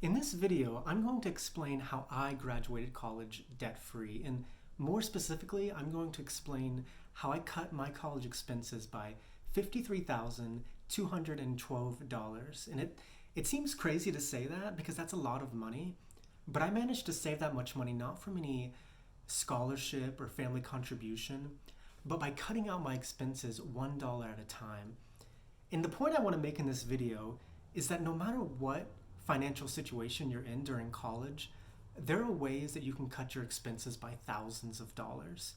In this video, I'm going to explain how I graduated college debt-free, and more specifically, I'm going to explain how I cut my college expenses by $53,212. And it seems crazy to say that because that's a lot of money, but I managed to save that much money not from any scholarship or family contribution, but by cutting out my expenses $1 at a time. And the point I want to make in this video is that no matter what financial situation you're in during college, there are ways that you can cut your expenses by thousands of dollars.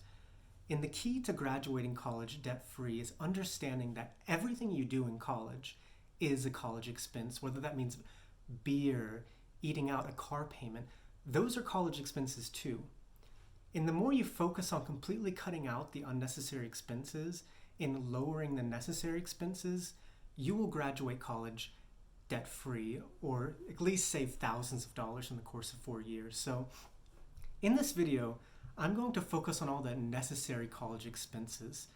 And the key to graduating college debt-free is understanding that everything you do in college is a college expense, whether that means beer, eating out, a car payment. Those are college expenses too. And the more you focus on completely cutting out the unnecessary expenses and lowering the necessary expenses, you will graduate college debt-free, or at least save thousands of dollars in the course of 4 years. So in this video, I'm going to focus on all the necessary college expenses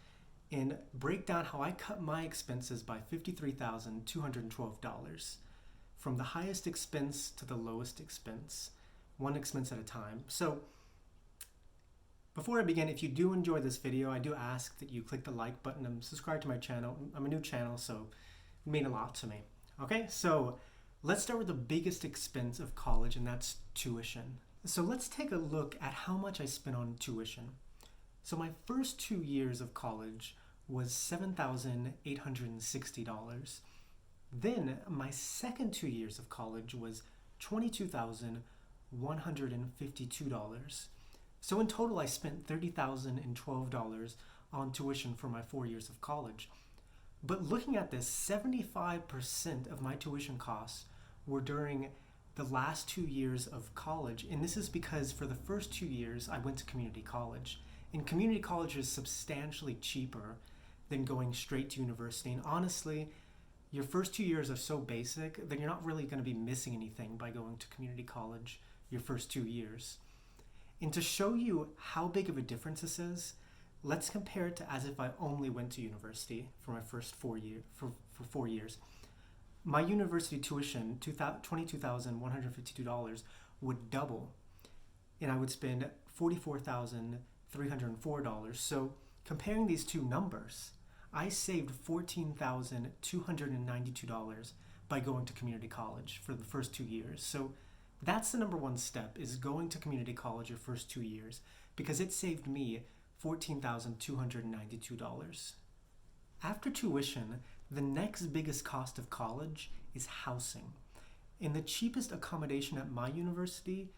and break down how I cut my expenses by $53,212 from the highest expense to the lowest expense, one expense at a time. So before I begin, if you do enjoy this video, I do ask that you click the like button and subscribe to my channel. I'm a new channel, so it means a lot to me. Okay, so let's start with the biggest expense of college, and that's tuition. So let's take a look at how much I spent on tuition. So my first 2 years of college was $7,860. Then my second 2 years of college was $22,152. So in total, I spent $30,012 on tuition for my 4 years of college. But looking at this, 75% of my tuition costs were during the last 2 years of college. And this is because for the first 2 years, I went to community college. And community college is substantially cheaper than going straight to university. And honestly, your first 2 years are so basic that you're not really going to be missing anything by going to community college your first 2 years. And to show you how big of a difference this is, let's compare it to as if I only went to university for my first 4 years. For 4 years. My university tuition, $22,152, would double, and I would spend $44,304. So comparing these two numbers, I saved $14,292 by going to community college for the first 2 years. So that's the number one step, is going to community college your first 2 years, because it saved me $14,292. After tuition, the next biggest cost of college is housing. And the cheapest accommodation at my university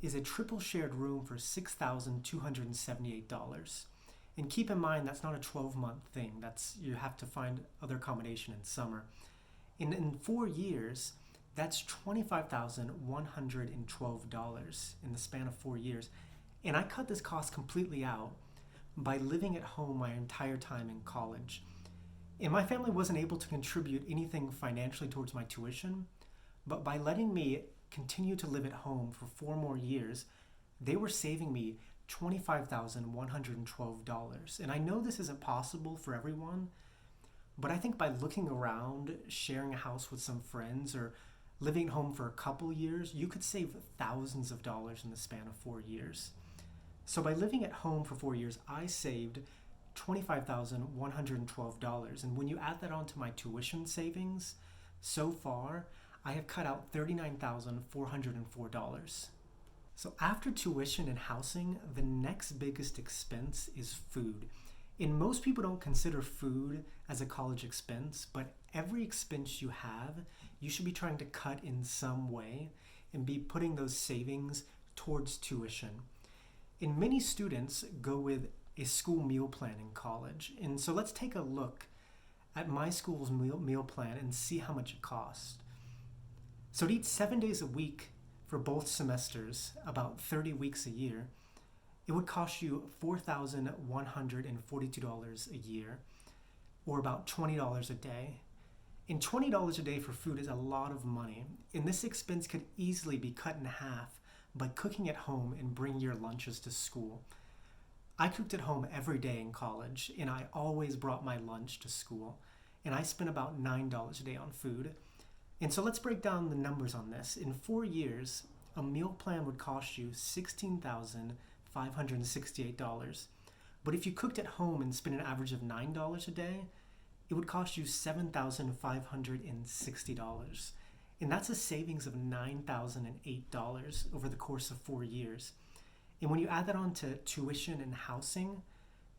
is a triple shared room for $6,278. And keep in mind, that's not a 12-month thing. You have to find other accommodation in summer. And in 4 years, that's $25,112 in the span of 4 years. And I cut this cost completely out by living at home my entire time in college. And my family wasn't able to contribute anything financially towards my tuition, but by letting me continue to live at home for 4 more years, they were saving me $25,112. And I know this isn't possible for everyone, but I think by looking around, sharing a house with some friends, or living at home for a couple years, you could save thousands of dollars in the span of 4 years. So by living at home for 4 years, I saved $25,112. And when you add that onto my tuition savings, so far, I have cut out $39,404. So after tuition and housing, the next biggest expense is food. And most people don't consider food as a college expense, but every expense you have, you should be trying to cut in some way and be putting those savings towards tuition. And many students go with a school meal plan in college. And so let's take a look at my school's meal plan and see how much it costs. So to eat 7 days a week for both semesters, about 30 weeks a year, it would cost you $4,142 a year, or about $20 a day. And $20 a day for food is a lot of money. And this expense could easily be cut in half by cooking at home and bringing your lunches to school. I cooked at home every day in college, and I always brought my lunch to school. And I spent about $9 a day on food. And so let's break down the numbers on this. In 4 years, a meal plan would cost you $16,568. But if you cooked at home and spent an average of $9 a day, it would cost you $7,560. And that's a savings of $9,008 over the course of 4 years. And when you add that on to tuition and housing,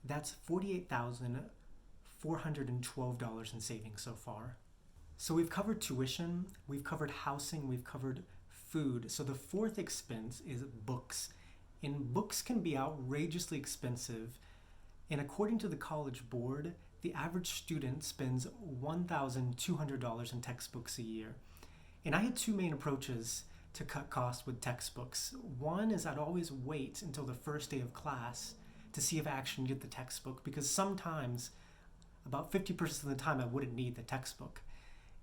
that's $48,412 in savings so far. So we've covered tuition, we've covered housing, we've covered food. So the fourth expense is books. And books can be outrageously expensive. And according to the College Board, the average student spends $1,200 in textbooks a year. And I had two main approaches to cut costs with textbooks. One is I'd always wait until the first day of class to see if I actually get the textbook, because sometimes, about 50% of the time, I wouldn't need the textbook.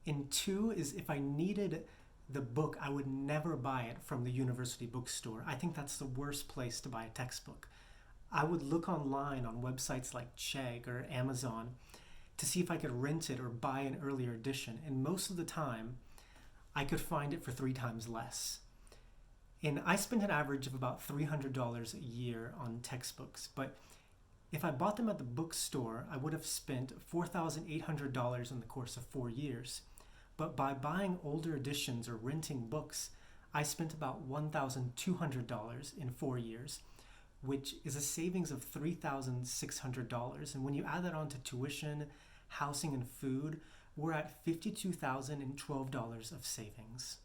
And two is if I needed the book, I would never buy it from the university bookstore. I think that's the worst place to buy a textbook. I would look online on websites like Chegg or Amazon to see if I could rent it or buy an earlier edition. And most of the time, I could find it for 3 times less. And I spent an average of about $300 a year on textbooks. But if I bought them at the bookstore, I would have spent $4,800 in the course of 4 years. But by buying older editions or renting books, I spent about $1,200 in 4 years, which is a savings of $3,600. And when you add that on to tuition, housing, and food, we're at $52,012 of savings.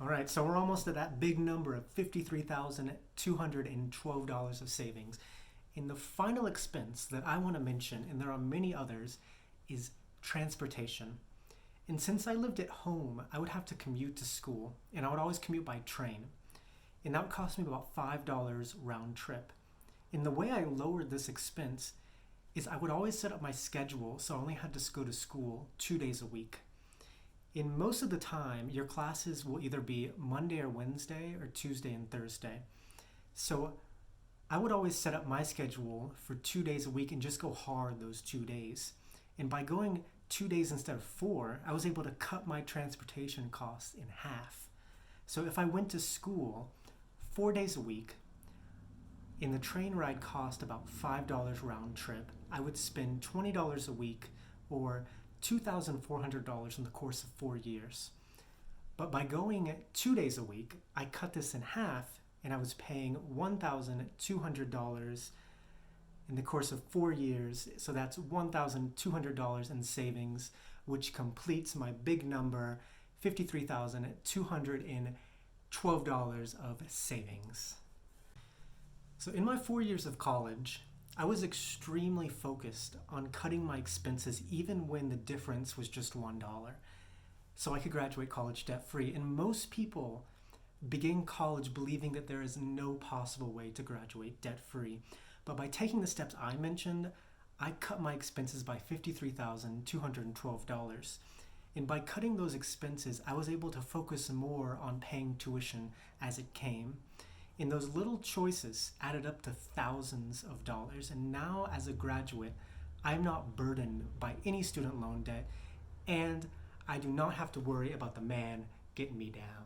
All right, so we're almost at that big number of $53,212 of savings. And the final expense that I want to mention, and there are many others, is transportation. And since I lived at home, I would have to commute to school, and I would always commute by train. And that would cost me about $5 round trip. And the way I lowered this expense is I would always set up my schedule so I only had to go to school 2 days a week. In most of the time, your classes will either be Monday or Wednesday or Tuesday and Thursday. So I would always set up my schedule for 2 days a week and just go hard those 2 days. And by going 2 days instead of 4, I was able to cut my transportation costs in half. So if I went to school 4 days a week, and the train ride cost about $5 round trip, I would spend $20 a week or $2,400 in the course of 4 years. But by going 2 days a week, I cut this in half, and I was paying $1,200 in the course of 4 years. So that's $1,200 in savings, which completes my big number, $53,212 of savings. So in my 4 years of college, I was extremely focused on cutting my expenses even when the difference was just $1, so I could graduate college debt-free. And most people begin college believing that there is no possible way to graduate debt-free. But by taking the steps I mentioned, I cut my expenses by $53,212. And by cutting those expenses, I was able to focus more on paying tuition as it came. And those little choices added up to thousands of dollars. And now as a graduate, I'm not burdened by any student loan debt, and I do not have to worry about the man getting me down.